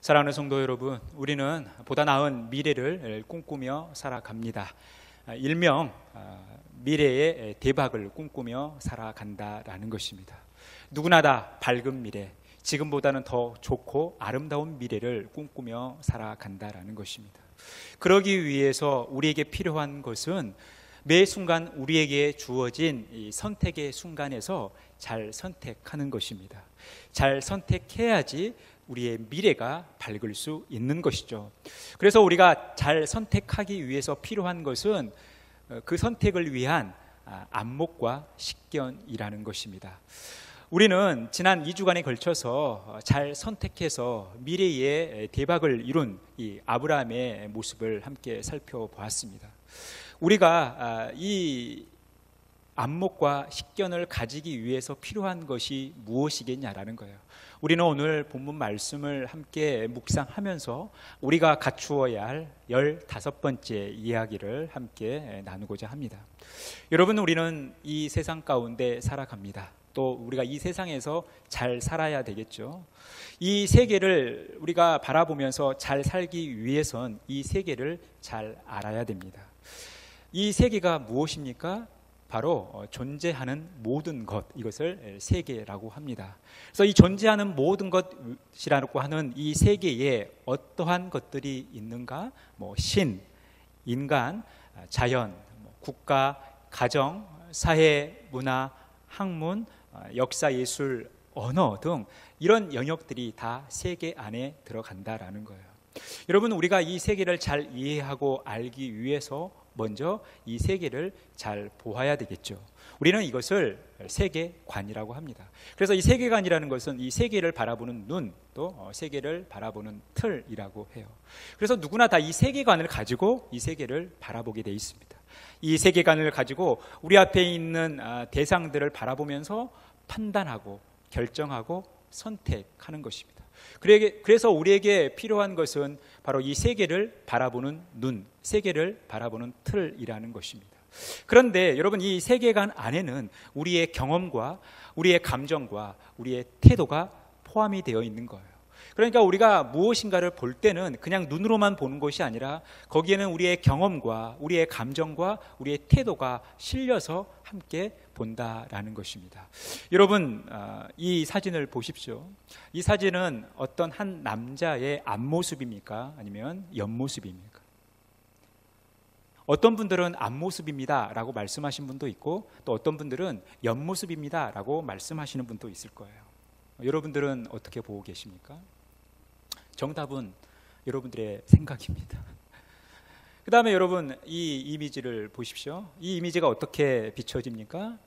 사랑하는 성도 여러분, 우리는 보다 나은 미래를 꿈꾸며 살아갑니다. 일명 미래의 대박을 꿈꾸며 살아간다라는 것입니다. 누구나 다 밝은 미래, 지금보다는 더 좋고 아름다운 미래를 꿈꾸며 살아간다라는 것입니다. 그러기 위해서 우리에게 필요한 것은 매 순간 우리에게 주어진 이 선택의 순간에서 잘 선택하는 것입니다. 잘 선택해야지 우리의 미래가 밝을 수 있는 것이죠. 그래서 우리가 잘 선택하기 위해서 필요한 것은 그 선택을 위한 안목과 식견이라는 것입니다. 우리는 지난 2주간에 걸쳐서 잘 선택해서 미래의 대박을 이룬 이 아브라함의 모습을 함께 살펴보았습니다. 우리가 이 안목과 식견을 가지기 위해서 필요한 것이 무엇이겠냐라는 거예요. 우리는 오늘 본문 말씀을 함께 묵상하면서 우리가 갖추어야 할 15번째 이야기를 함께 나누고자 합니다. 여러분, 우리는 이 세상 가운데 살아갑니다. 또 우리가 이 세상에서 잘 살아야 되겠죠. 이 세계를 우리가 바라보면서 잘 살기 위해선 이 세계를 잘 알아야 됩니다. 이 세계가 무엇입니까? 바로 존재하는 모든 것, 이것을 세계라고 합니다. 그래서 이 존재하는 모든 것이라고 하는 이 세계에 어떠한 것들이 있는가? 신, 인간, 자연, 국가, 가정, 사회, 문화, 학문, 역사, 예술, 언어 등 이런 영역들이 다 세계 안에 들어간다라는 거예요. 여러분, 우리가 이 세계를 잘 이해하고 알기 위해서 먼저 이 세계를 잘 보아야 되겠죠. 우리는 이것을 세계관이라고 합니다. 그래서 이 세계관이라는 것은 이 세계를 바라보는 눈, 또 세계를 바라보는 틀이라고 해요. 그래서 누구나 다 이 세계관을 가지고 이 세계를 바라보게 돼 있습니다. 이 세계관을 가지고 우리 앞에 있는 대상들을 바라보면서 판단하고 결정하고 선택하는 것입니다. 그래서 우리에게 필요한 것은 바로 이 세계를 바라보는 눈, 세계를 바라보는 틀이라는 것입니다. 그런데 여러분, 이 세계관 안에는 우리의 경험과 우리의 감정과 우리의 태도가 포함이 되어 있는 거예요. 그러니까 우리가 무엇인가를 볼 때는 그냥 눈으로만 보는 것이 아니라 거기에는 우리의 경험과 우리의 감정과 우리의 태도가 실려서 함께 본다라는 것입니다. 여러분, 이 사진을 보십시오. 이 사진은 어떤 한 남자의 앞모습입니까? 아니면 옆모습입니까? 어떤 분들은 앞모습입니다 라고 말씀하신 분도 있고, 또 어떤 분들은 옆모습입니다 라고 말씀하시는 분도 있을 거예요. 여러분들은 어떻게 보고 계십니까? 정답은 여러분들의 생각입니다. 그 다음에 여러분, 이 이미지를 보십시오. 이 이미지가 어떻게 비춰집니까?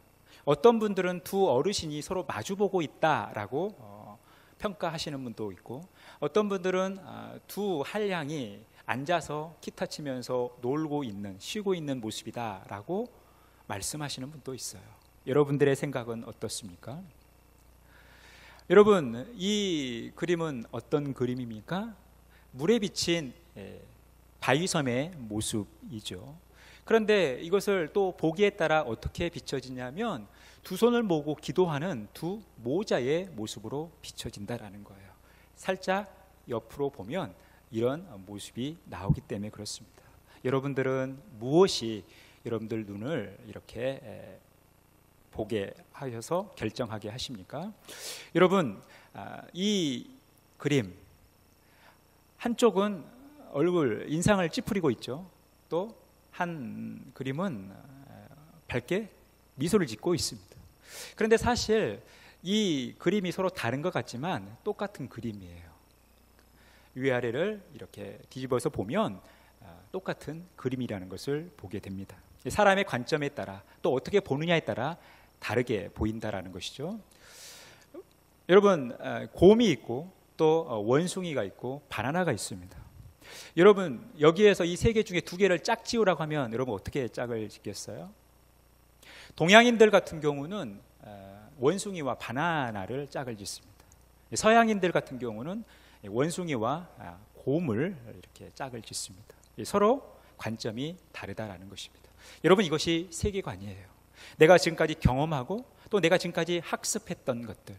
어떤 분들은 두 어르신이 서로 마주보고 있다라고 평가하시는 분도 있고, 어떤 분들은 두 한량이 앉아서 기타 치면서 놀고 있는, 쉬고 있는 모습이다라고 말씀하시는 분도 있어요. 여러분들의 생각은 어떻습니까? 여러분, 이 그림은 어떤 그림입니까? 물에 비친 바위섬의 모습이죠. 그런데 이것을 또 보기에 따라 어떻게 비춰지냐면 두 손을 모으고 기도하는 두 모자의 모습으로 비춰진다라는 거예요. 살짝 옆으로 보면 이런 모습이 나오기 때문에 그렇습니다. 여러분들은 무엇이 여러분들 눈을 이렇게 보게 하셔서 결정하게 하십니까? 여러분, 이 그림 한쪽은 얼굴, 인상을 찌푸리고 있죠. 또 한 그림은 밝게 미소를 짓고 있습니다. 그런데 사실 이 그림이 서로 다른 것 같지만 똑같은 그림이에요. 위아래를 이렇게 뒤집어서 보면 똑같은 그림이라는 것을 보게 됩니다. 사람의 관점에 따라, 또 어떻게 보느냐에 따라 다르게 보인다라는 것이죠. 여러분, 곰이 있고 또 원숭이가 있고 바나나가 있습니다. 여러분, 여기에서 이 세 개 중에 두 개를 짝 지으라고 하면 여러분 어떻게 짝을 짓겠어요? 동양인들 같은 경우는 원숭이와 바나나를 짝을 짓습니다. 서양인들 같은 경우는 원숭이와 곰을 이렇게 짝을 짓습니다. 서로 관점이 다르다라는 것입니다. 여러분, 이것이 세계관이에요. 내가 지금까지 경험하고 또 내가 지금까지 학습했던 것들,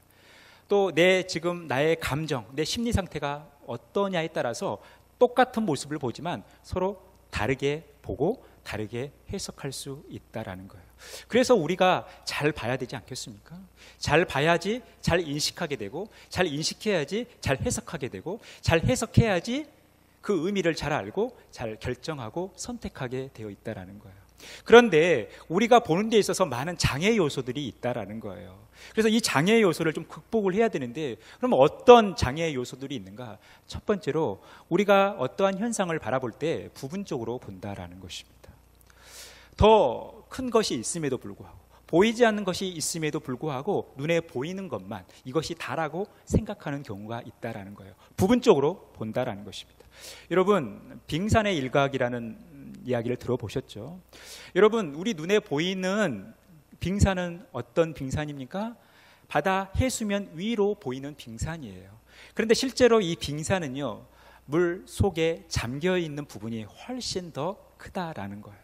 또 내 지금 나의 감정, 내 심리 상태가 어떠냐에 따라서 똑같은 모습을 보지만 서로 다르게 보고 다르게 해석할 수 있다라는 거예요. 그래서 우리가 잘 봐야 되지 않겠습니까? 잘 봐야지 잘 인식하게 되고, 잘 인식해야지 잘 해석하게 되고, 잘 해석해야지 그 의미를 잘 알고 잘 결정하고 선택하게 되어 있다라는 거예요. 그런데 우리가 보는 데 있어서 많은 장애 요소들이 있다라는 거예요. 그래서 이 장애 요소를 좀 극복을 해야 되는데, 그럼 어떤 장애 요소들이 있는가? 첫 번째로 우리가 어떠한 현상을 바라볼 때 부분적으로 본다라는 것입니다. 더 큰 것이 있음에도 불구하고, 보이지 않는 것이 있음에도 불구하고 눈에 보이는 것만 이것이 다라고 생각하는 경우가 있다라는 거예요. 부분적으로 본다라는 것입니다. 여러분, 빙산의 일각이라는 이야기를 들어보셨죠? 여러분, 우리 눈에 보이는 빙산은 어떤 빙산입니까? 바다 해수면 위로 보이는 빙산이에요. 그런데 실제로 이 빙산은요, 물 속에 잠겨 있는 부분이 훨씬 더 크다라는 거예요.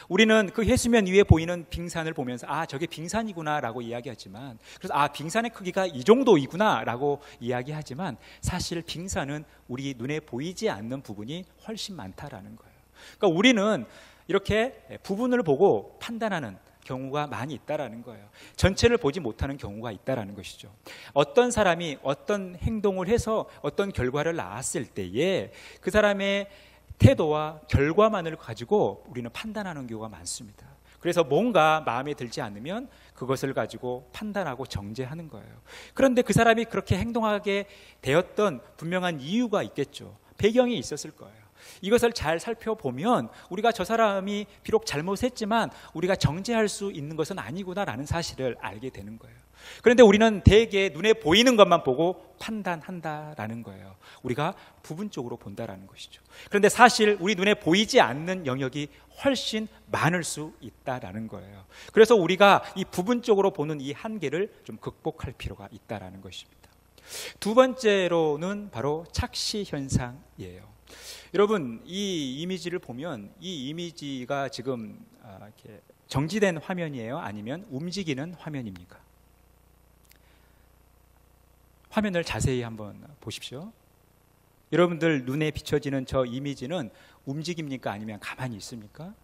우리는 그 해수면 위에 보이는 빙산을 보면서 저게 빙산이구나 라고 이야기하지만, 그래서 빙산의 크기가 이 정도이구나 라고 이야기하지만, 사실 빙산은 우리 눈에 보이지 않는 부분이 훨씬 많다라는 거예요. 그러니까 우리는 이렇게 부분을 보고 판단하는 경우가 많이 있다라는 거예요. 전체를 보지 못하는 경우가 있다라는 것이죠. 어떤 사람이 어떤 행동을 해서 어떤 결과를 낳았을 때에 그 사람의 태도와 결과만을 가지고 우리는 판단하는 경우가 많습니다. 그래서 뭔가 마음에 들지 않으면 그것을 가지고 판단하고 정죄하는 거예요. 그런데 그 사람이 그렇게 행동하게 되었던 분명한 이유가 있겠죠. 배경이 있었을 거예요. 이것을 잘 살펴보면 우리가 저 사람이 비록 잘못했지만 우리가 정죄할 수 있는 것은 아니구나라는 사실을 알게 되는 거예요. 그런데 우리는 대개 눈에 보이는 것만 보고 판단한다라는 거예요. 우리가 부분적으로 본다라는 것이죠. 그런데 사실 우리 눈에 보이지 않는 영역이 훨씬 많을 수 있다라는 거예요. 그래서 우리가 이 부분적으로 보는 이 한계를 좀 극복할 필요가 있다라는 것입니다. 두 번째로는 바로 착시 현상이에요. 여러분, 이 이미지를 보면 이 이미지가 지금 이렇게 정지된 화면이에요? 아니면 움직이는 화면입니까? 화면을 자세히 한번 보십시오. 여러분들 눈에 비춰지는 저 이미지는 움직입니까? 아니면 가만히 있습니까?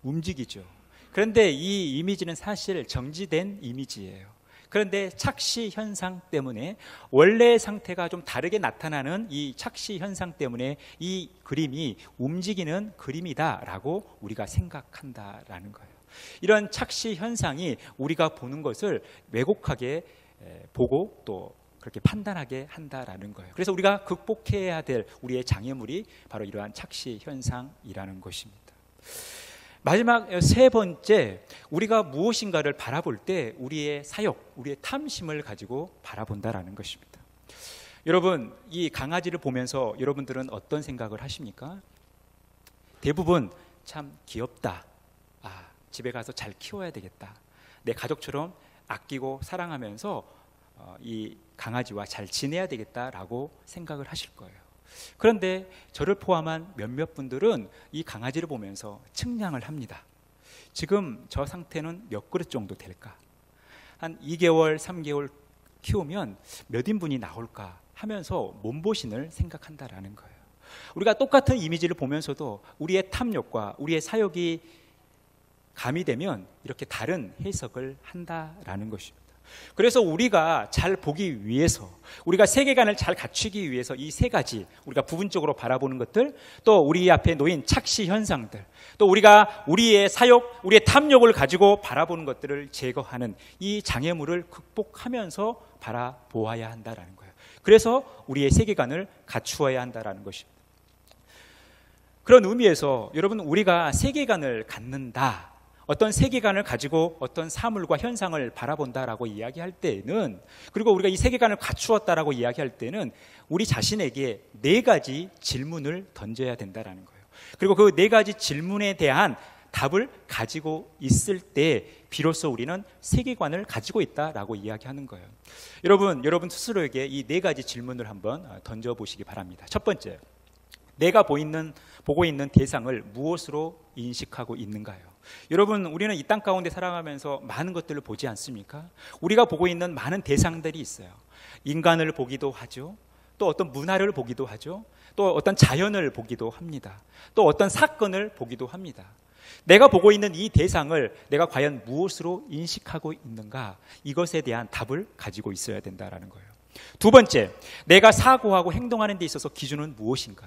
움직이죠. 그런데 이 이미지는 사실 정지된 이미지예요. 그런데 착시 현상 때문에, 원래의 상태가 좀 다르게 나타나는 이 착시 현상 때문에 이 그림이 움직이는 그림이다라고 우리가 생각한다라는 거예요. 이런 착시 현상이 우리가 보는 것을 왜곡하게 보고 또 그렇게 판단하게 한다라는 거예요. 그래서 우리가 극복해야 될 우리의 장애물이 바로 이러한 착시 현상이라는 것입니다. 마지막 세 번째, 우리가 무엇인가를 바라볼 때 우리의 사욕, 우리의 탐심을 가지고 바라본다라는 것입니다. 여러분, 이 강아지를 보면서 여러분들은 어떤 생각을 하십니까? 대부분 참 귀엽다. 집에 가서 잘 키워야 되겠다. 내 가족처럼 아끼고 사랑하면서 이 강아지와 잘 지내야 되겠다라고 생각을 하실 거예요. 그런데 저를 포함한 몇몇 분들은 이 강아지를 보면서 측량을 합니다. 지금 저 상태는 몇 그릇 정도 될까? 한 2개월, 3개월 키우면 몇 인분이 나올까 하면서 몸보신을 생각한다라는 거예요. 우리가 똑같은 이미지를 보면서도 우리의 탐욕과 우리의 사욕이 가미되면 이렇게 다른 해석을 한다라는 것입니다. 그래서 우리가 잘 보기 위해서, 우리가 세계관을 잘 갖추기 위해서 이 세 가지, 우리가 부분적으로 바라보는 것들, 또 우리 앞에 놓인 착시 현상들, 또 우리가 우리의 사욕, 우리의 탐욕을 가지고 바라보는 것들을 제거하는 이 장애물을 극복하면서 바라보아야 한다라는 거예요. 그래서 우리의 세계관을 갖추어야 한다라는 것입니다. 그런 의미에서 여러분, 우리가 세계관을 갖는다, 어떤 세계관을 가지고 어떤 사물과 현상을 바라본다라고 이야기할 때에는, 그리고 우리가 이 세계관을 갖추었다라고 이야기할 때는 우리 자신에게 4가지 질문을 던져야 된다라는 거예요. 그리고 그 4가지 질문에 대한 답을 가지고 있을 때 비로소 우리는 세계관을 가지고 있다라고 이야기하는 거예요. 여러분 스스로에게 이 4가지 질문을 한번 던져보시기 바랍니다. 첫 번째, 내가 보고 있는 대상을 무엇으로 인식하고 있는가요? 여러분, 우리는 이 땅 가운데 살아가면서 많은 것들을 보지 않습니까? 우리가 보고 있는 많은 대상들이 있어요. 인간을 보기도 하죠. 또 어떤 문화를 보기도 하죠. 또 어떤 자연을 보기도 합니다. 또 어떤 사건을 보기도 합니다. 내가 보고 있는 이 대상을 내가 과연 무엇으로 인식하고 있는가, 이것에 대한 답을 가지고 있어야 된다는 거예요. 두 번째, 내가 사고하고 행동하는 데 있어서 기준은 무엇인가?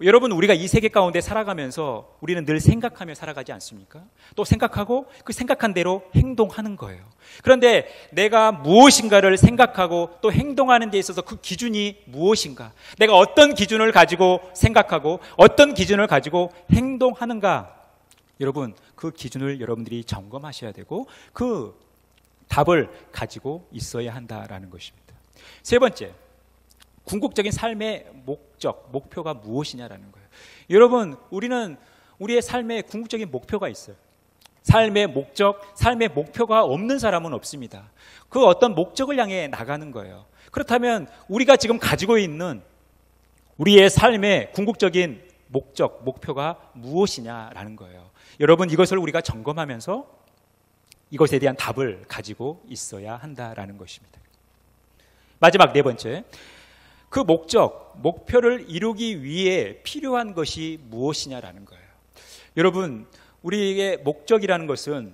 여러분, 우리가 이 세계 가운데 살아가면서 우리는 늘 생각하며 살아가지 않습니까? 또 생각하고 그 생각한 대로 행동하는 거예요. 그런데 내가 무엇인가를 생각하고 또 행동하는 데 있어서 그 기준이 무엇인가? 내가 어떤 기준을 가지고 생각하고 어떤 기준을 가지고 행동하는가? 여러분, 그 기준을 여러분들이 점검하셔야 되고 그 답을 가지고 있어야 한다라는 것입니다. 세 번째, 궁극적인 삶의 목적, 목표가 무엇이냐라는 거예요. 여러분, 우리는 우리의 삶에 궁극적인 목표가 있어요. 삶의 목적, 삶의 목표가 없는 사람은 없습니다. 그 어떤 목적을 향해 나가는 거예요. 그렇다면 우리가 지금 가지고 있는 우리의 삶의 궁극적인 목적, 목표가 무엇이냐라는 거예요. 여러분, 이것을 우리가 점검하면서 이것에 대한 답을 가지고 있어야 한다라는 것입니다. 마지막 네 번째, 그 목적, 목표를 이루기 위해 필요한 것이 무엇이냐라는 거예요. 여러분, 우리의 목적이라는 것은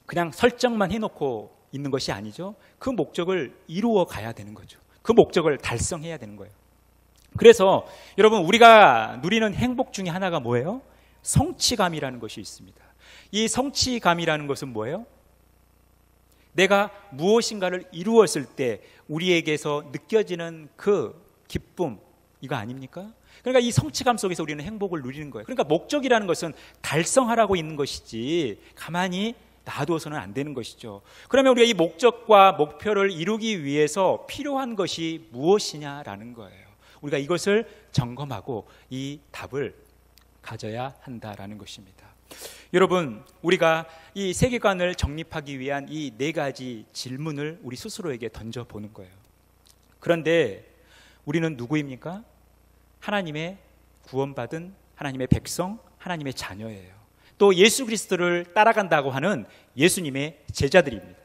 그냥 설정만 해놓고 있는 것이 아니죠. 그 목적을 이루어 가야 되는 거죠. 그 목적을 달성해야 되는 거예요. 그래서 여러분, 우리가 누리는 행복 중에 하나가 뭐예요? 성취감이라는 것이 있습니다. 이 성취감이라는 것은 뭐예요? 내가 무엇인가를 이루었을 때 우리에게서 느껴지는 그 기쁨, 이거 아닙니까? 그러니까 이 성취감 속에서 우리는 행복을 누리는 거예요. 그러니까 목적이라는 것은 달성하라고 있는 것이지 가만히 놔두어서는 안 되는 것이죠. 그러면 우리가 이 목적과 목표를 이루기 위해서 필요한 것이 무엇이냐라는 거예요. 우리가 이것을 점검하고 이 답을 가져야 한다라는 것입니다. 여러분, 우리가 이 세계관을 정립하기 위한 이 네 가지 질문을 우리 스스로에게 던져보는 거예요. 그런데 우리는 누구입니까? 하나님의 구원받은 하나님의 백성, 하나님의 자녀예요. 또 예수 그리스도를 따라간다고 하는 예수님의 제자들입니다.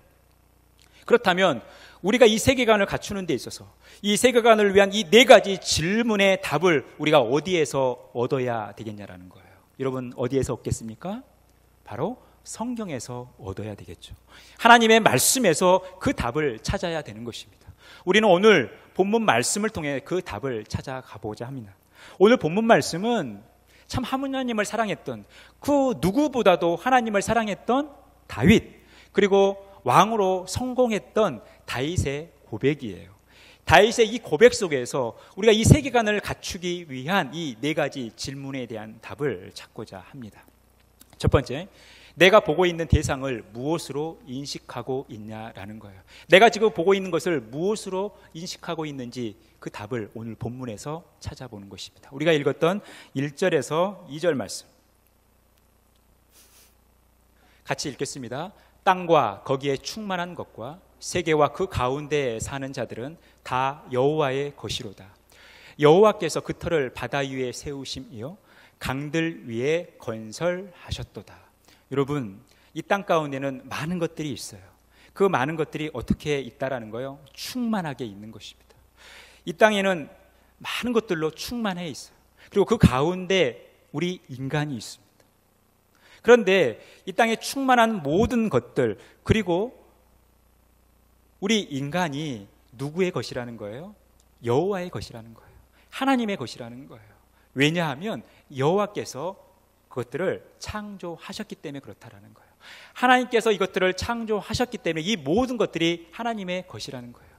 그렇다면 우리가 이 세계관을 갖추는 데 있어서 이 세계관을 위한 이 네 가지 질문의 답을 우리가 어디에서 얻어야 되겠냐라는 거예요. 여러분, 어디에서 얻겠습니까? 바로 성경에서 얻어야 되겠죠. 하나님의 말씀에서 그 답을 찾아야 되는 것입니다. 우리는 오늘 본문 말씀을 통해 그 답을 찾아가보자 합니다. 오늘 본문 말씀은 참 하나님을 사랑했던, 그 누구보다도 하나님을 사랑했던 다윗, 그리고 왕으로 성공했던 다윗의 고백이에요. 다윗의 이 고백 속에서 우리가 이 세계관을 갖추기 위한 이 네 가지 질문에 대한 답을 찾고자 합니다. 첫 번째, 내가 보고 있는 대상을 무엇으로 인식하고 있냐라는 거예요. 내가 지금 보고 있는 것을 무엇으로 인식하고 있는지 그 답을 오늘 본문에서 찾아보는 것입니다. 우리가 읽었던 1절에서 2절 말씀 같이 읽겠습니다. 땅과 거기에 충만한 것과 세계와 그 가운데에 사는 자들은 다 여호와의 것이로다. 여호와께서 그 터를 바다 위에 세우심이요 강들 위에 건설하셨도다. 여러분, 이 땅 가운데는 많은 것들이 있어요. 그 많은 것들이 어떻게 있다라는 거예요? 충만하게 있는 것입니다. 이 땅에는 많은 것들로 충만해 있어요. 그리고 그 가운데 우리 인간이 있습니다. 그런데 이 땅에 충만한 모든 것들, 그리고 우리 인간이 누구의 것이라는 거예요? 여호와의 것이라는 거예요. 하나님의 것이라는 거예요. 왜냐하면 여호와께서 그것들을 창조하셨기 때문에 그렇다라는 거예요. 하나님께서 이것들을 창조하셨기 때문에 이 모든 것들이 하나님의 것이라는 거예요.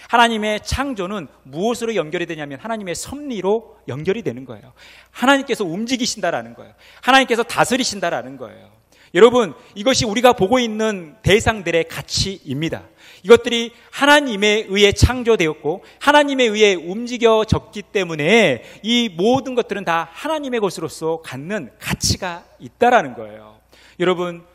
하나님의 창조는 무엇으로 연결이 되냐면 하나님의 섭리로 연결이 되는 거예요. 하나님께서 움직이신다라는 거예요. 하나님께서 다스리신다라는 거예요. 여러분, 이것이 우리가 보고 있는 대상들의 가치입니다. 이것들이 하나님에 의해 창조되었고 하나님에 의해 움직여졌기 때문에 이 모든 것들은 다 하나님의 것으로서 갖는 가치가 있다라는 거예요. 여러분,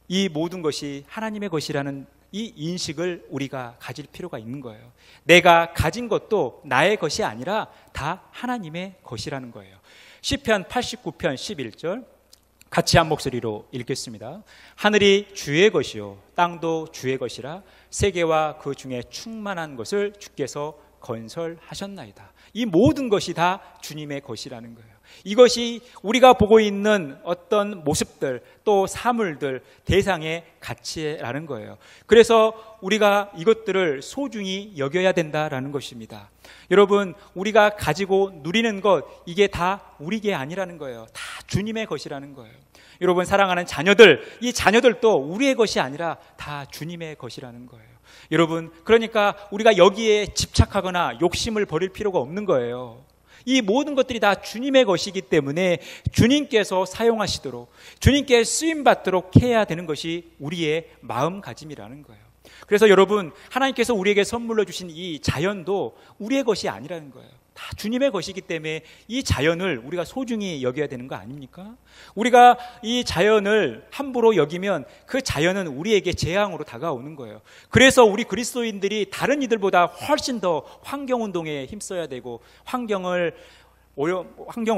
이 모든 것이 하나님의 것이라는 이 인식을 우리가 가질 필요가 있는 거예요. 내가 가진 것도 나의 것이 아니라 다 하나님의 것이라는 거예요. 시편 89편 11절 같이 한 목소리로 읽겠습니다. 하늘이 주의 것이요 땅도 주의 것이라 세계와 그 중에 충만한 것을 주께서 건설하셨나이다. 이 모든 것이 다 주님의 것이라는 거예요. 이것이 우리가 보고 있는 어떤 모습들, 또 사물들, 대상의 가치라는 거예요. 그래서 우리가 이것들을 소중히 여겨야 된다라는 것입니다. 여러분, 우리가 가지고 누리는 것, 이게 다 우리 게 아니라는 거예요. 다 주님의 것이라는 거예요. 여러분, 사랑하는 자녀들, 이 자녀들도 우리의 것이 아니라 다 주님의 것이라는 거예요. 여러분, 그러니까 우리가 여기에 집착하거나 욕심을 버릴 필요가 없는 거예요. 이 모든 것들이 다 주님의 것이기 때문에 주님께서 사용하시도록, 주님께 쓰임받도록 해야 되는 것이 우리의 마음가짐이라는 거예요. 그래서 여러분, 하나님께서 우리에게 선물로 주신 이 자연도 우리의 것이 아니라는 거예요. 다 주님의 것이기 때문에 이 자연을 우리가 소중히 여겨야 되는 거 아닙니까? 우리가 이 자연을 함부로 여기면 그 자연은 우리에게 재앙으로 다가오는 거예요. 그래서 우리 그리스도인들이 다른 이들보다 훨씬 더 환경운동에 힘써야 되고 환경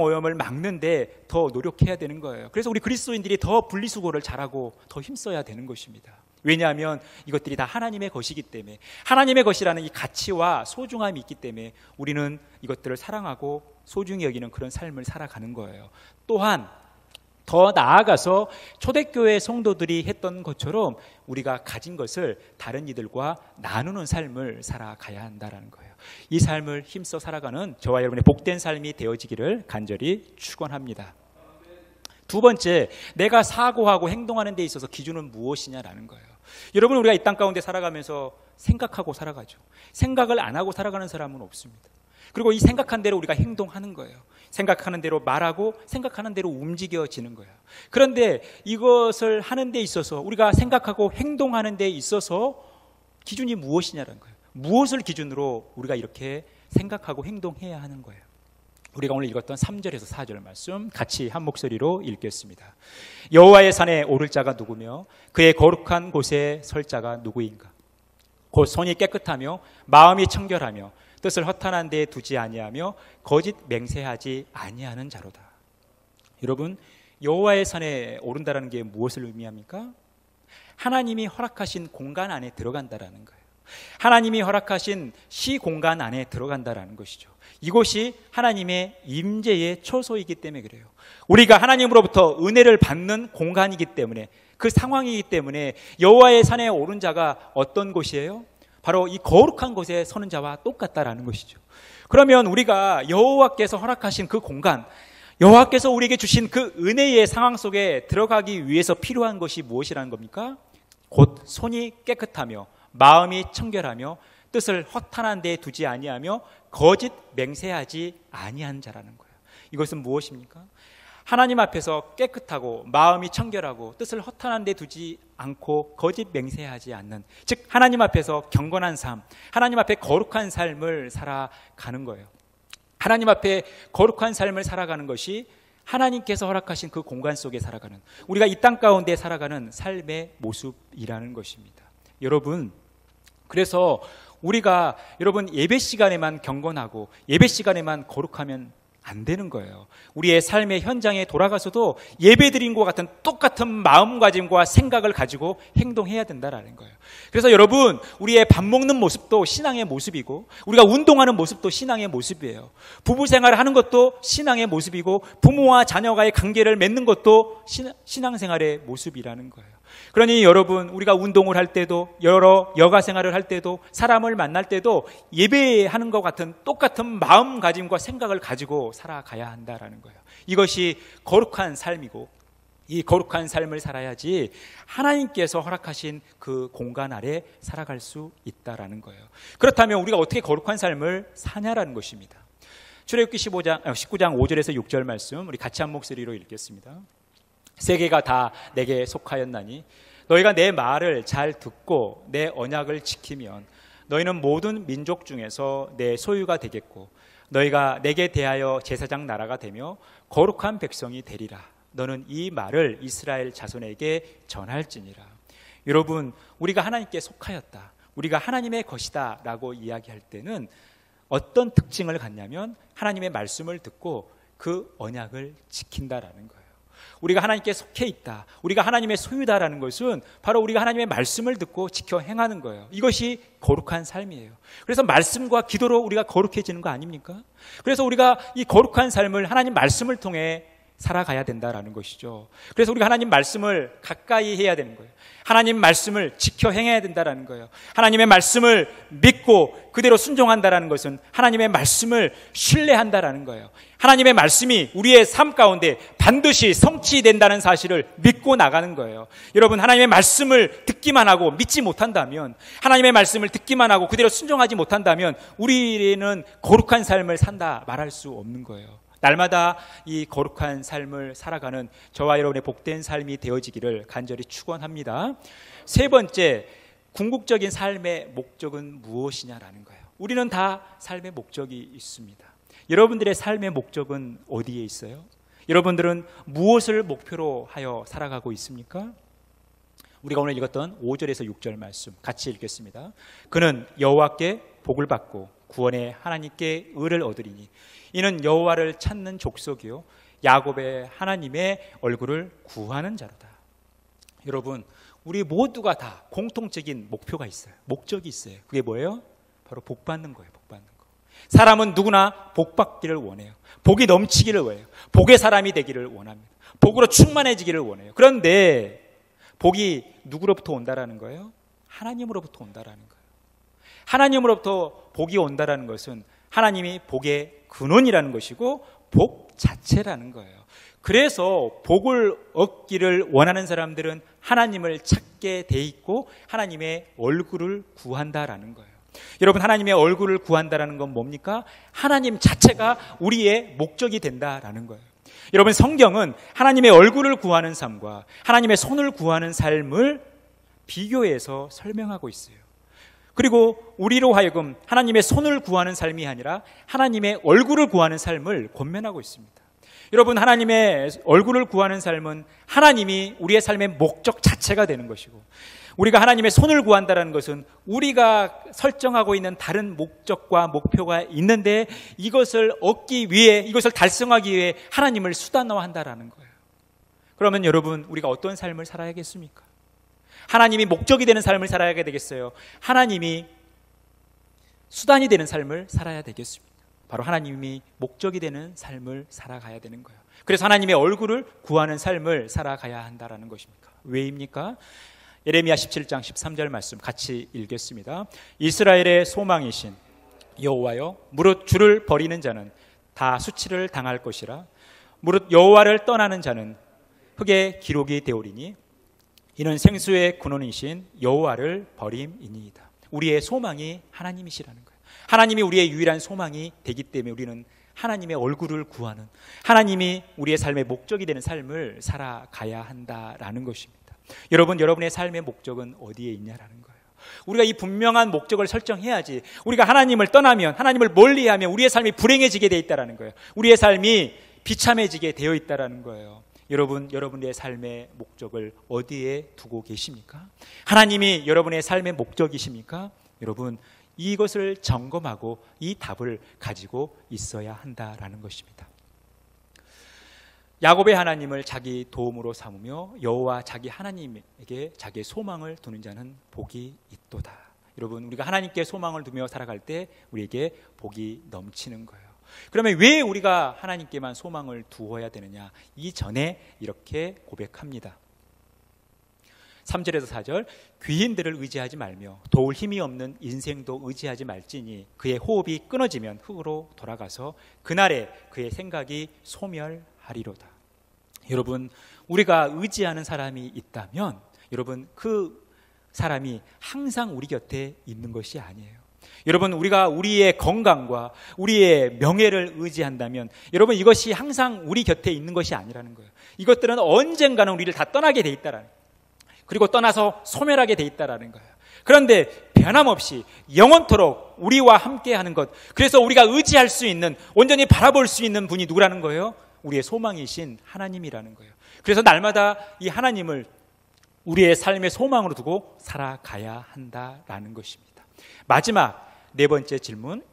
오염을 막는데 더 노력해야 되는 거예요. 그래서 우리 그리스도인들이 더 분리수거를 잘하고 더 힘써야 되는 것입니다. 왜냐하면 이것들이 다 하나님의 것이기 때문에, 하나님의 것이라는 이 가치와 소중함이 있기 때문에 우리는 이것들을 사랑하고 소중히 여기는 그런 삶을 살아가는 거예요. 또한 더 나아가서 초대교회 성도들이 했던 것처럼 우리가 가진 것을 다른 이들과 나누는 삶을 살아가야 한다는 거예요. 이 삶을 힘써 살아가는 저와 여러분의 복된 삶이 되어지기를 간절히 축원합니다. 두 번째, 내가 사고하고 행동하는 데 있어서 기준은 무엇이냐라는 거예요. 여러분, 우리가 이 땅 가운데 살아가면서 생각하고 살아가죠. 생각을 안 하고 살아가는 사람은 없습니다. 그리고 이 생각한 대로 우리가 행동하는 거예요. 생각하는 대로 말하고 생각하는 대로 움직여지는 거예요. 그런데 이것을 하는 데 있어서, 우리가 생각하고 행동하는 데 있어서 기준이 무엇이냐는 거예요. 무엇을 기준으로 우리가 이렇게 생각하고 행동해야 하는 거예요. 우리가 오늘 읽었던 3절에서 4절 말씀 같이 한 목소리로 읽겠습니다. 여호와의 산에 오를 자가 누구며 그의 거룩한 곳에 설 자가 누구인가? 곧 손이 깨끗하며 마음이 청결하며 뜻을 허탄한 데에 두지 아니하며 거짓 맹세하지 아니하는 자로다. 여러분, 여호와의 산에 오른다라는 게 무엇을 의미합니까? 하나님이 허락하신 공간 안에 들어간다라는 거예요. 하나님이 허락하신 시공간 안에 들어간다라는 것이죠. 이곳이 하나님의 임재의 처소이기 때문에 그래요. 우리가 하나님으로부터 은혜를 받는 공간이기 때문에, 그 상황이기 때문에 여호와의 산에 오른 자가 어떤 곳이에요? 바로 이 거룩한 곳에 서는 자와 똑같다라는 것이죠. 그러면 우리가 여호와께서 허락하신 그 공간, 여호와께서 우리에게 주신 그 은혜의 상황 속에 들어가기 위해서 필요한 것이 무엇이라는 겁니까? 곧 손이 깨끗하며 마음이 청결하며 뜻을 허탄한 데에 두지 아니하며 거짓 맹세하지 아니한 자라는 거예요. 이것은 무엇입니까? 하나님 앞에서 깨끗하고 마음이 청결하고 뜻을 허탄한 데 두지 않고 거짓 맹세하지 않는, 즉 하나님 앞에서 경건한 삶, 하나님 앞에 거룩한 삶을 살아가는 거예요. 하나님 앞에 거룩한 삶을 살아가는 것이 하나님께서 허락하신 그 공간 속에 살아가는, 우리가 이 땅 가운데 살아가는 삶의 모습이라는 것입니다. 여러분, 그래서 우리가 여러분 예배 시간에만 경건하고 예배 시간에만 거룩하면 안 되는 거예요. 우리의 삶의 현장에 돌아가서도 예배드린 것과 같은 똑같은 마음가짐과 생각을 가지고 행동해야 된다라는 거예요. 그래서 여러분, 우리의 밥 먹는 모습도 신앙의 모습이고, 우리가 운동하는 모습도 신앙의 모습이에요. 부부 생활을 하는 것도 신앙의 모습이고, 부모와 자녀와의 관계를 맺는 것도 신앙생활의 모습이라는 거예요. 그러니 여러분, 우리가 운동을 할 때도, 여러 여가 생활을 할 때도, 사람을 만날 때도 예배하는 것 같은 똑같은 마음가짐과 생각을 가지고 살아가야 한다라는 거예요. 이것이 거룩한 삶이고, 이 거룩한 삶을 살아야지 하나님께서 허락하신 그 공간 아래 살아갈 수 있다라는 거예요. 그렇다면 우리가 어떻게 거룩한 삶을 사냐라는 것입니다. 출애굽기 19장 5절에서 6절 말씀 우리 같이 한 목소리로 읽겠습니다. 세계가 다 내게 속하였나니 너희가 내 말을 잘 듣고 내 언약을 지키면 너희는 모든 민족 중에서 내 소유가 되겠고 너희가 내게 대하여 제사장 나라가 되며 거룩한 백성이 되리라. 너는 이 말을 이스라엘 자손에게 전할지니라. 여러분, 우리가 하나님께 속하였다, 우리가 하나님의 것이다 라고 이야기할 때는 어떤 특징을 갖냐면 하나님의 말씀을 듣고 그 언약을 지킨다라는 거예요. 우리가 하나님께 속해 있다, 우리가 하나님의 소유다라는 것은 바로 우리가 하나님의 말씀을 듣고 지켜 행하는 거예요. 이것이 거룩한 삶이에요. 그래서 말씀과 기도로 우리가 거룩해지는 거 아닙니까? 그래서 우리가 이 거룩한 삶을 하나님 말씀을 통해 살아가야 된다라는 것이죠. 그래서 우리가 하나님 말씀을 가까이 해야 되는 거예요. 하나님 말씀을 지켜 행해야 된다라는 거예요. 하나님의 말씀을 믿고 그대로 순종한다라는 것은 하나님의 말씀을 신뢰한다라는 거예요. 하나님의 말씀이 우리의 삶 가운데 반드시 성취된다는 사실을 믿고 나가는 거예요. 여러분, 하나님의 말씀을 듣기만 하고 믿지 못한다면, 하나님의 말씀을 듣기만 하고 그대로 순종하지 못한다면 우리는 거룩한 삶을 산다 말할 수 없는 거예요. 날마다 이 거룩한 삶을 살아가는 저와 여러분의 복된 삶이 되어지기를 간절히 축원합니다. 세 번째, 궁극적인 삶의 목적은 무엇이냐라는 거예요. 우리는 다 삶의 목적이 있습니다. 여러분들의 삶의 목적은 어디에 있어요? 여러분들은 무엇을 목표로 하여 살아가고 있습니까? 우리가 오늘 읽었던 5절에서 6절 말씀 같이 읽겠습니다. 그는 여호와께 복을 받고 구원의 하나님께 의를 얻으리니 이는 여호와를 찾는 족속이요 야곱의 하나님의 얼굴을 구하는 자로다. 여러분, 우리 모두가 다 공통적인 목표가 있어요. 목적이 있어요. 그게 뭐예요? 바로 복 받는 거예요. 복 받는 거. 사람은 누구나 복 받기를 원해요. 복이 넘치기를 원해요. 복의 사람이 되기를 원합니다. 복으로 충만해지기를 원해요. 그런데 복이 누구로부터 온다라는 거예요? 하나님으로부터 온다라는 거예요. 하나님으로부터 복이 온다라는 것은 하나님이 복의 근원이라는 것이고 복 자체라는 거예요. 그래서 복을 얻기를 원하는 사람들은 하나님을 찾게 돼 있고 하나님의 얼굴을 구한다라는 거예요. 여러분, 하나님의 얼굴을 구한다라는 건 뭡니까? 하나님 자체가 우리의 목적이 된다라는 거예요. 여러분, 성경은 하나님의 얼굴을 구하는 삶과 하나님의 손을 구하는 삶을 비교해서 설명하고 있어요. 그리고 우리로 하여금 하나님의 손을 구하는 삶이 아니라 하나님의 얼굴을 구하는 삶을 권면하고 있습니다. 여러분, 하나님의 얼굴을 구하는 삶은 하나님이 우리의 삶의 목적 자체가 되는 것이고, 우리가 하나님의 손을 구한다는 것은 우리가 설정하고 있는 다른 목적과 목표가 있는데 이것을 얻기 위해, 이것을 달성하기 위해 하나님을 수단화한다는 거예요. 그러면 여러분, 우리가 어떤 삶을 살아야겠습니까? 하나님이 목적이 되는 삶을 살아야 되겠어요? 하나님이 수단이 되는 삶을 살아야 되겠습니다. 바로 하나님이 목적이 되는 삶을 살아가야 되는 거예요. 그래서 하나님의 얼굴을 구하는 삶을 살아가야 한다는 것입니까? 왜입니까? 예레미야 17장 13절 말씀 같이 읽겠습니다. 이스라엘의 소망이신 여호와여, 무릇 주를 버리는 자는 다 수치를 당할 것이라. 무릇 여호와를 떠나는 자는 흙의 기록이 되오리니 이는 생수의 근원이신 여호와를 버림이니이다. 우리의 소망이 하나님이시라는 거예요. 하나님이 우리의 유일한 소망이 되기 때문에 우리는 하나님의 얼굴을 구하는, 하나님이 우리의 삶의 목적이 되는 삶을 살아가야 한다라는 것입니다. 여러분, 여러분의 삶의 목적은 어디에 있냐라는 거예요. 우리가 이 분명한 목적을 설정해야지 우리가 하나님을 떠나면, 하나님을 멀리하면 우리의 삶이 불행해지게 되어 있다는 거예요. 우리의 삶이 비참해지게 되어 있다는 거예요. 여러분, 여러분의 삶의 목적을 어디에 두고 계십니까? 하나님이 여러분의 삶의 목적이십니까? 여러분, 이것을 점검하고 이 답을 가지고 있어야 한다라는 것입니다. 야곱의 하나님을 자기 도움으로 삼으며 여호와 자기 하나님에게 자기의 소망을 두는 자는 복이 있도다. 여러분, 우리가 하나님께 소망을 두며 살아갈 때 우리에게 복이 넘치는 거예요. 그러면 왜 우리가 하나님께만 소망을 두어야 되느냐? 이전에 이렇게 고백합니다. 3절에서 4절, 귀인들을 의지하지 말며 도울 힘이 없는 인생도 의지하지 말지니 그의 호흡이 끊어지면 흙으로 돌아가서 그날에 그의 생각이 소멸하리로다. 여러분, 우리가 의지하는 사람이 있다면 여러분, 그 사람이 항상 우리 곁에 있는 것이 아니에요. 여러분, 우리가 우리의 건강과 우리의 명예를 의지한다면 여러분, 이것이 항상 우리 곁에 있는 것이 아니라는 거예요. 이것들은 언젠가는 우리를 다 떠나게 돼 있다라는, 그리고 떠나서 소멸하게 돼 있다라는 거예요. 그런데 변함없이 영원토록 우리와 함께하는 것, 그래서 우리가 의지할 수 있는, 온전히 바라볼 수 있는 분이 누구라는 거예요? 우리의 소망이신 하나님이라는 거예요. 그래서 날마다 이 하나님을 우리의 삶의 소망으로 두고 살아가야 한다라는 것입니다. 마지막 네 번째 질문,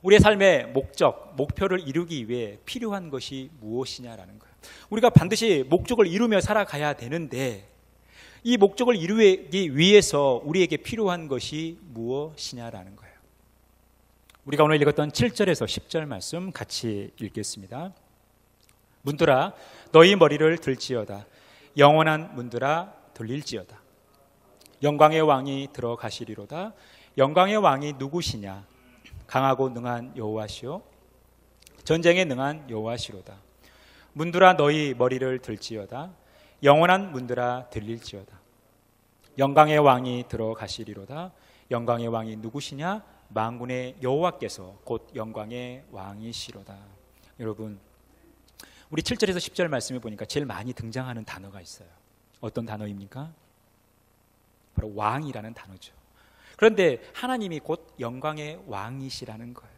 우리의 삶의 목적, 목표를 이루기 위해 필요한 것이 무엇이냐라는 거예요. 우리가 반드시 목적을 이루며 살아가야 되는데 이 목적을 이루기 위해서 우리에게 필요한 것이 무엇이냐라는 거예요. 우리가 오늘 읽었던 7절에서 10절 말씀 같이 읽겠습니다. 문들아 너희 머리를 들지어다. 영원한 문들아 들릴지어다. 영광의 왕이 들어가시리로다. 영광의 왕이 누구시냐? 강하고 능한 여호와시오 전쟁에 능한 여호와시로다. 문들아 너희 머리를 들지어다. 영원한 문들아 들릴지어다. 영광의 왕이 들어가시리로다. 영광의 왕이 누구시냐? 만군의 여호와께서 곧 영광의 왕이시로다. 여러분, 우리 7절에서 10절 말씀에 보니까 제일 많이 등장하는 단어가 있어요. 어떤 단어입니까? 바로 왕이라는 단어죠. 그런데 하나님이 곧 영광의 왕이시라는 거예요.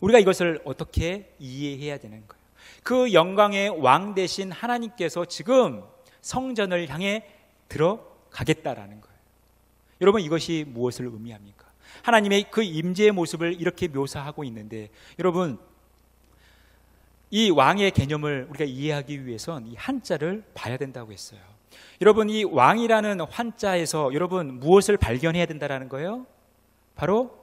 우리가 이것을 어떻게 이해해야 되는 거예요? 그 영광의 왕 되신 하나님께서 지금 성전을 향해 들어가겠다라는 거예요. 여러분, 이것이 무엇을 의미합니까? 하나님의 그 임재의 모습을 이렇게 묘사하고 있는데, 여러분, 이 왕의 개념을 우리가 이해하기 위해선 이 한자를 봐야 된다고 했어요. 여러분, 이 왕이라는 한자에서 여러분 무엇을 발견해야 된다는 거예요? 바로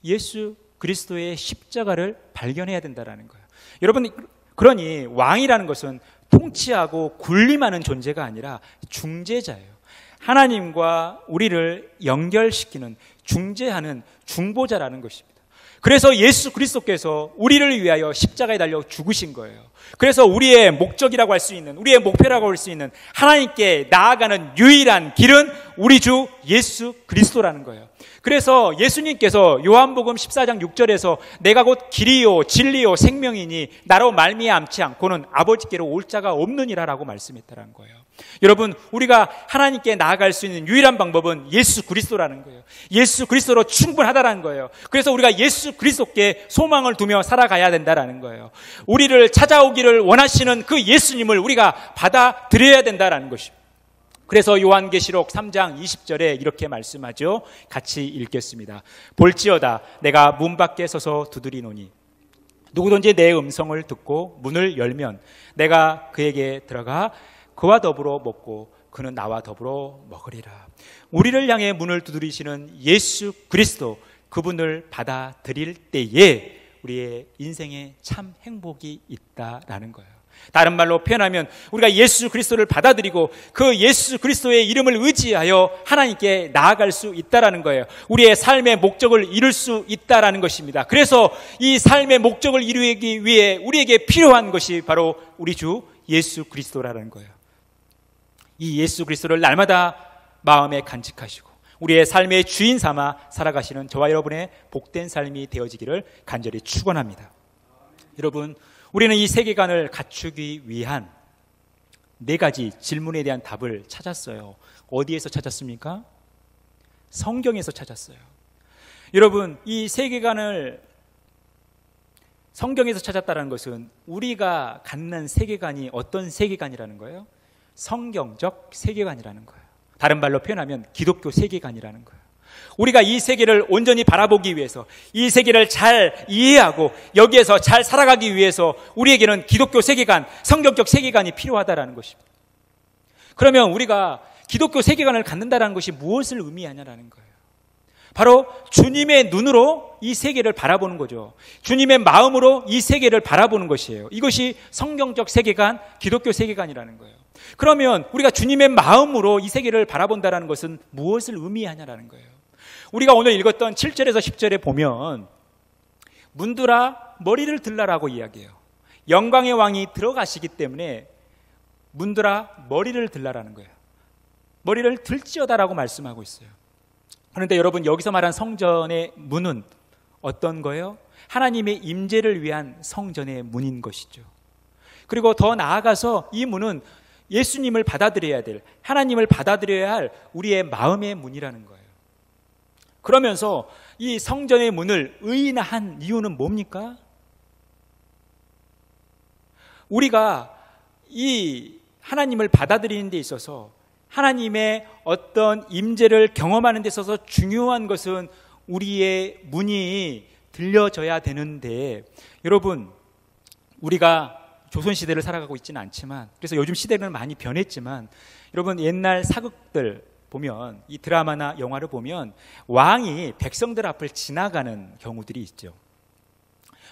예수 그리스도의 십자가를 발견해야 된다는 거예요. 여러분, 그러니 왕이라는 것은 통치하고 군림하는 존재가 아니라 중재자예요. 하나님과 우리를 연결시키는, 중재하는 중보자라는 것입니다. 그래서 예수 그리스도께서 우리를 위하여 십자가에 달려 죽으신 거예요. 그래서 우리의 목적이라고 할 수 있는, 우리의 목표라고 할 수 있는 하나님께 나아가는 유일한 길은 우리 주 예수 그리스도라는 거예요. 그래서 예수님께서 요한복음 14장 6절에서 내가 곧 길이요 진리요 생명이니 나로 말미암지 않고는 아버지께로 올 자가 없느니라라고 말씀했다는 거예요. 여러분, 우리가 하나님께 나아갈 수 있는 유일한 방법은 예수 그리스도라는 거예요. 예수 그리스도로 충분하다라는 거예요. 그래서 우리가 예수 그리스도께 소망을 두며 살아가야 된다라는 거예요. 우리를 찾아오기를 원하시는 그 예수님을 우리가 받아들여야 된다라는 것입니다. 그래서 요한계시록 3장 20절에 이렇게 말씀하죠. 같이 읽겠습니다. 볼지어다 내가 문 밖에 서서 두드리노니 누구든지 내 음성을 듣고 문을 열면 내가 그에게 들어가 그와 더불어 먹고 그는 나와 더불어 먹으리라. 우리를 향해 문을 두드리시는 예수 그리스도, 그분을 받아들일 때에 우리의 인생에 참 행복이 있다라는 거예요. 다른 말로 표현하면 우리가 예수 그리스도를 받아들이고 그 예수 그리스도의 이름을 의지하여 하나님께 나아갈 수 있다라는 거예요. 우리의 삶의 목적을 이룰 수 있다라는 것입니다. 그래서 이 삶의 목적을 이루기 위해 우리에게 필요한 것이 바로 우리 주 예수 그리스도라는 거예요. 이 예수 그리스도를 날마다 마음에 간직하시고 우리의 삶의 주인 삼아 살아가시는 저와 여러분의 복된 삶이 되어지기를 간절히 축원합니다. 여러분, 우리는 이 세계관을 갖추기 위한 4가지 질문에 대한 답을 찾았어요. 어디에서 찾았습니까? 성경에서 찾았어요. 여러분, 이 세계관을 성경에서 찾았다는 것은 우리가 갖는 세계관이 어떤 세계관이라는 거예요? 성경적 세계관이라는 거예요. 다른 말로 표현하면 기독교 세계관이라는 거예요. 우리가 이 세계를 온전히 바라보기 위해서, 이 세계를 잘 이해하고 여기에서 잘 살아가기 위해서 우리에게는 기독교 세계관, 성경적 세계관이 필요하다는 것입니다. 그러면 우리가 기독교 세계관을 갖는다는 것이 무엇을 의미하냐는 거예요. 바로 주님의 눈으로 이 세계를 바라보는 거죠. 주님의 마음으로 이 세계를 바라보는 것이에요. 이것이 성경적 세계관, 기독교 세계관이라는 거예요. 그러면 우리가 주님의 마음으로 이 세계를 바라본다는 것은 무엇을 의미하냐는 거예요. 우리가 오늘 읽었던 7절에서 10절에 보면 문들아 머리를 들라라고 이야기해요. 영광의 왕이 들어가시기 때문에 문들아 머리를 들라라는 거예요. 머리를 들지어다라고 말씀하고 있어요. 그런데 여러분, 여기서 말한 성전의 문은 어떤 거예요? 하나님의 임재를 위한 성전의 문인 것이죠. 그리고 더 나아가서 이 문은 예수님을 받아들여야 될, 하나님을 받아들여야 할 우리의 마음의 문이라는 거예요. 그러면서 이 성전의 문을 의인한 이유는 뭡니까? 우리가 이 하나님을 받아들이는 데 있어서, 하나님의 어떤 임재를 경험하는 데 있어서 중요한 것은 우리의 문이 들려져야 되는데, 여러분, 우리가 조선시대를 살아가고 있지는 않지만, 그래서 요즘 시대는 많이 변했지만, 여러분 옛날 사극들 보면, 이 드라마나 영화를 보면 왕이 백성들 앞을 지나가는 경우들이 있죠.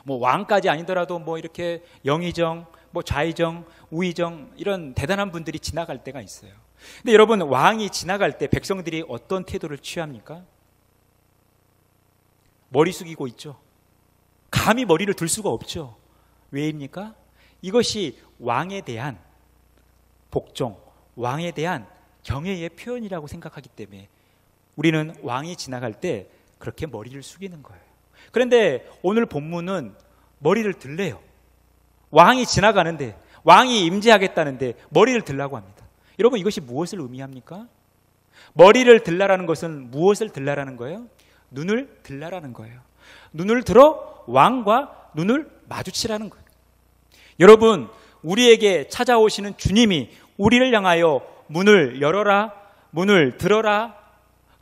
뭐 왕까지 아니더라도 뭐 이렇게 영의정, 뭐 좌의정, 우의정 이런 대단한 분들이 지나갈 때가 있어요. 근데 여러분, 왕이 지나갈 때 백성들이 어떤 태도를 취합니까? 머리 숙이고 있죠. 감히 머리를 들 수가 없죠. 왜입니까? 이것이 왕에 대한 복종, 왕에 대한 경애의 표현이라고 생각하기 때문에 우리는 왕이 지나갈 때 그렇게 머리를 숙이는 거예요. 그런데 오늘 본문은 머리를 들래요. 왕이 지나가는데, 왕이 임재하겠다는데 머리를 들라고 합니다. 여러분, 이것이 무엇을 의미합니까? 머리를 들라라는 것은 무엇을 들라라는 거예요? 눈을 들라라는 거예요. 눈을 들어 왕과 눈을 마주치라는 거예요. 여러분, 우리에게 찾아오시는 주님이 우리를 향하여 문을 열어라, 문을 들어라,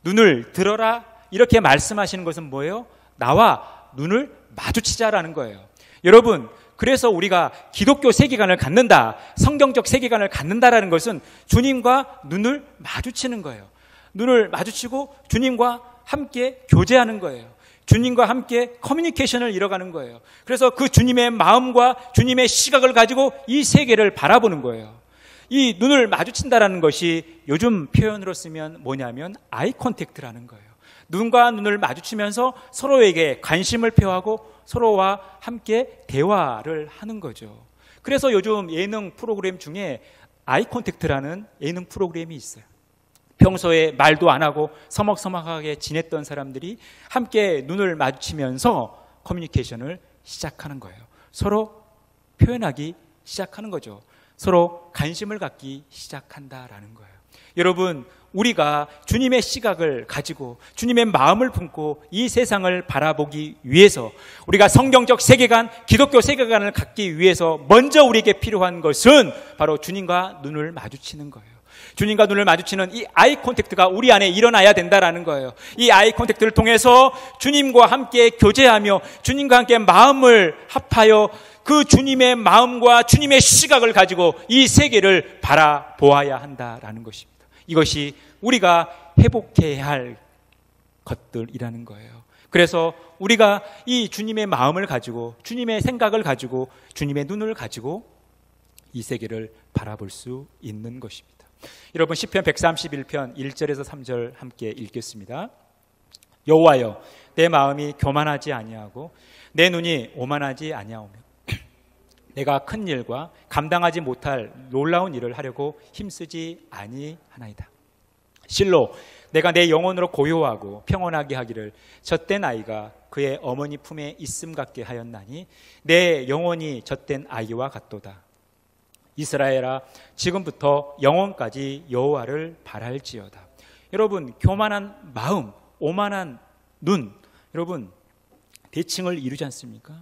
눈을 들어라 이렇게 말씀하시는 것은 뭐예요? 나와 눈을 마주치자라는 거예요. 여러분, 그래서 우리가 기독교 세계관을 갖는다, 성경적 세계관을 갖는다라는 것은 주님과 눈을 마주치는 거예요. 눈을 마주치고 주님과 함께 교제하는 거예요. 주님과 함께 커뮤니케이션을 이뤄가는 거예요. 그래서 그 주님의 마음과 주님의 시각을 가지고 이 세계를 바라보는 거예요. 이 눈을 마주친다라는 것이 요즘 표현으로 쓰면 뭐냐면 아이 컨택트라는 거예요. 눈과 눈을 마주치면서 서로에게 관심을 표하고 서로와 함께 대화를 하는 거죠. 그래서 요즘 예능 프로그램 중에 아이 컨택트라는 예능 프로그램이 있어요. 평소에 말도 안 하고 서먹서먹하게 지냈던 사람들이 함께 눈을 마주치면서 커뮤니케이션을 시작하는 거예요. 서로 표현하기 시작하는 거죠. 서로 관심을 갖기 시작한다라는 거예요. 여러분, 우리가 주님의 시각을 가지고 주님의 마음을 품고 이 세상을 바라보기 위해서, 우리가 성경적 세계관, 기독교 세계관을 갖기 위해서 먼저 우리에게 필요한 것은 바로 주님과 눈을 마주치는 거예요. 주님과 눈을 마주치는 이 아이 콘택트가 우리 안에 일어나야 된다라는 거예요. 이 아이 콘택트를 통해서 주님과 함께 교제하며 주님과 함께 마음을 합하여 그 주님의 마음과 주님의 시각을 가지고 이 세계를 바라보아야 한다라는 것입니다. 이것이 우리가 회복해야 할 것들이라는 거예요. 그래서 우리가 이 주님의 마음을 가지고 주님의 생각을 가지고 주님의 눈을 가지고 이 세계를 바라볼 수 있는 것입니다. 여러분, 시편 131편 1절에서 3절 함께 읽겠습니다. 여호와여, 내 마음이 교만하지 아니하고 내 눈이 오만하지 아니하오며 내가 큰 일과 감당하지 못할 놀라운 일을 하려고 힘쓰지 아니하나이다. 실로 내가 내 영혼으로 고요하고 평온하게 하기를 젖된 아이가 그의 어머니 품에 있음 같게 하였나니 내 영혼이 젖된 아이와 같도다. 이스라엘아, 지금부터 영원까지 여호와를 바랄지어다. 여러분, 교만한 마음, 오만한 눈, 여러분 대칭을 이루지 않습니까?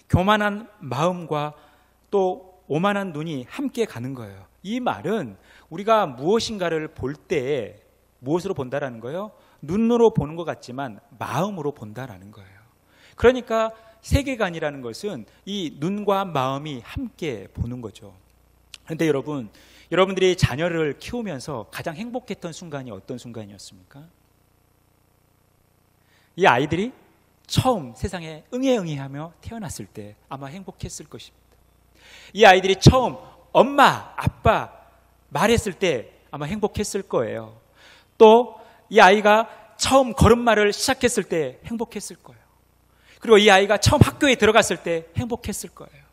교만한 마음과 또 오만한 눈이 함께 가는 거예요. 이 말은 우리가 무엇인가를 볼 때 무엇으로 본다라는 거예요? 눈으로 보는 것 같지만 마음으로 본다라는 거예요. 그러니까 세계관이라는 것은 이 눈과 마음이 함께 보는 거죠. 그런데 여러분, 여러분들이 자녀를 키우면서 가장 행복했던 순간이 어떤 순간이었습니까? 이 아이들이 처음 세상에 응애응애하며 태어났을 때 아마 행복했을 것입니다. 이 아이들이 처음 엄마, 아빠 말했을 때 아마 행복했을 거예요. 또 이 아이가 처음 걸음마를 시작했을 때 행복했을 거예요. 그리고 이 아이가 처음 학교에 들어갔을 때 행복했을 거예요.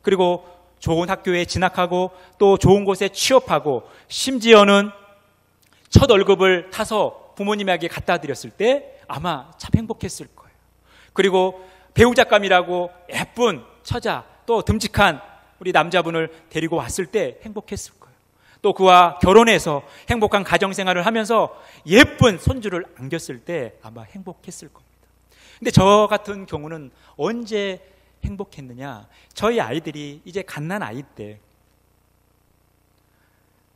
그리고 좋은 학교에 진학하고 또 좋은 곳에 취업하고 심지어는 첫 월급을 타서 부모님에게 갖다 드렸을 때 아마 참 행복했을 거예요. 그리고 배우작감이라고 예쁜 처자 또 듬직한 우리 남자분을 데리고 왔을 때 행복했을 거예요. 또 그와 결혼해서 행복한 가정생활을 하면서 예쁜 손주를 안겼을 때 아마 행복했을 겁니다. 근데 저 같은 경우는 언제 행복했느냐? 저희 아이들이 이제 갓난 아이 때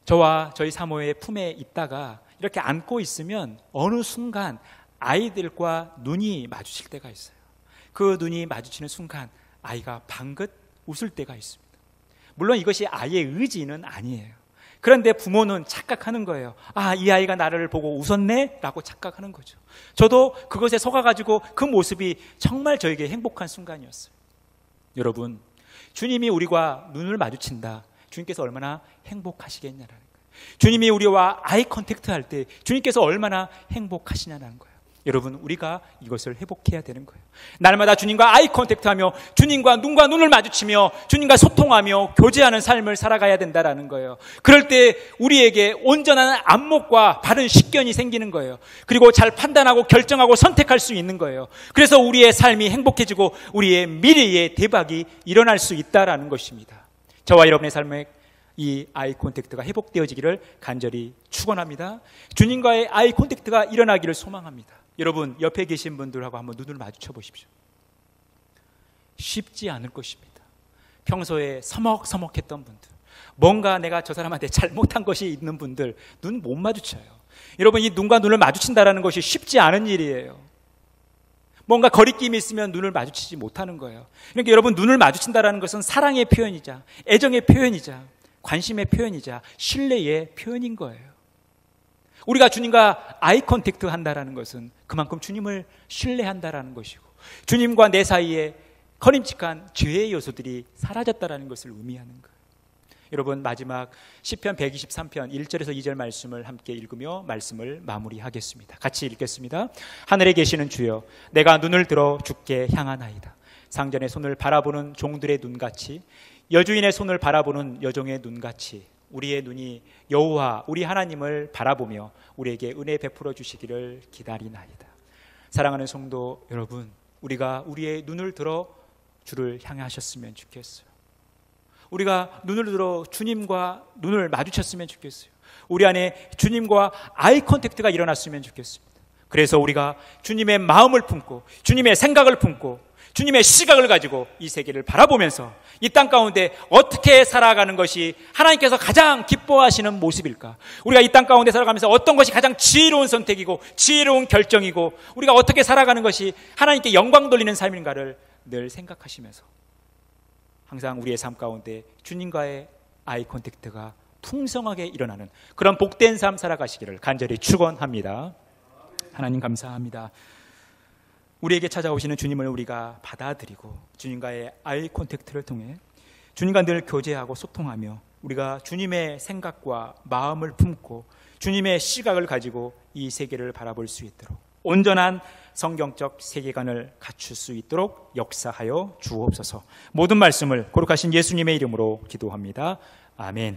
저와 저희 사모의 품에 있다가 이렇게 안고 있으면 어느 순간 아이들과 눈이 마주칠 때가 있어요. 그 눈이 마주치는 순간 아이가 방긋 웃을 때가 있습니다. 물론 이것이 아이의 의지는 아니에요. 그런데 부모는 착각하는 거예요. 아, 이 아이가 나를 보고 웃었네? 라고 착각하는 거죠. 저도 그것에 속아가지고 그 모습이 정말 저에게 행복한 순간이었어요. 여러분, 주님이 우리와 눈을 마주친다. 주님께서 얼마나 행복하시겠냐라는 거예요. 주님이 우리와 아이 컨택트 할 때 주님께서 얼마나 행복하시냐는 거예요. 여러분, 우리가 이것을 회복해야 되는 거예요. 날마다 주님과 아이 컨택트하며 주님과 눈과 눈을 마주치며 주님과 소통하며 교제하는 삶을 살아가야 된다는 거예요. 그럴 때 우리에게 온전한 안목과 바른 식견이 생기는 거예요. 그리고 잘 판단하고 결정하고 선택할 수 있는 거예요. 그래서 우리의 삶이 행복해지고 우리의 미래의 대박이 일어날 수 있다는 것입니다. 저와 여러분의 삶에 이 아이 콘택트가 회복되어지기를 간절히 축원합니다. 주님과의 아이 콘택트가 일어나기를 소망합니다. 여러분, 옆에 계신 분들하고 한번 눈을 마주쳐 보십시오. 쉽지 않을 것입니다. 평소에 서먹서먹했던 분들, 뭔가 내가 저 사람한테 잘못한 것이 있는 분들 눈 못 마주쳐요. 여러분, 이 눈과 눈을 마주친다는 것이 쉽지 않은 일이에요. 뭔가 거리낌이 있으면 눈을 마주치지 못하는 거예요. 그러니까 여러분, 눈을 마주친다는 것은 사랑의 표현이자 애정의 표현이자 관심의 표현이자 신뢰의 표현인 거예요. 우리가 주님과 아이 컨택트 한다는 것은 그만큼 주님을 신뢰한다는 것이고 주님과 내 사이에 꺼림칙한 죄의 요소들이 사라졌다는 것을 의미하는 거예요. 여러분, 마지막 시편 123편 1절에서 2절 말씀을 함께 읽으며 말씀을 마무리하겠습니다. 같이 읽겠습니다. 하늘에 계시는 주여, 내가 눈을 들어 주께 향하나이다. 상전의 손을 바라보는 종들의 눈같이, 여주인의 손을 바라보는 여종의 눈같이 우리의 눈이 여호와 우리 하나님을 바라보며 우리에게 은혜 베풀어 주시기를 기다리나이다. 사랑하는 성도 여러분, 우리가 우리의 눈을 들어 주를 향해 하셨으면 좋겠어요. 우리가 눈을 들어 주님과 눈을 마주쳤으면 좋겠어요. 우리 안에 주님과 아이 컨택트가 일어났으면 좋겠습니다. 그래서 우리가 주님의 마음을 품고 주님의 생각을 품고 주님의 시각을 가지고 이 세계를 바라보면서 이 땅 가운데 어떻게 살아가는 것이 하나님께서 가장 기뻐하시는 모습일까? 우리가 이 땅 가운데 살아가면서 어떤 것이 가장 지혜로운 선택이고 지혜로운 결정이고 우리가 어떻게 살아가는 것이 하나님께 영광 돌리는 삶인가를 늘 생각하시면서 항상 우리의 삶 가운데 주님과의 아이 컨택트가 풍성하게 일어나는 그런 복된 삶 살아가시기를 간절히 축원합니다. 하나님 감사합니다. 우리에게 찾아오시는 주님을 우리가 받아들이고 주님과의 아이 콘택트를 통해 주님과 늘 교제하고 소통하며 우리가 주님의 생각과 마음을 품고 주님의 시각을 가지고 이 세계를 바라볼 수 있도록 온전한 성경적 세계관을 갖출 수 있도록 역사하여 주옵소서. 모든 말씀을 거룩하신 예수님의 이름으로 기도합니다. 아멘.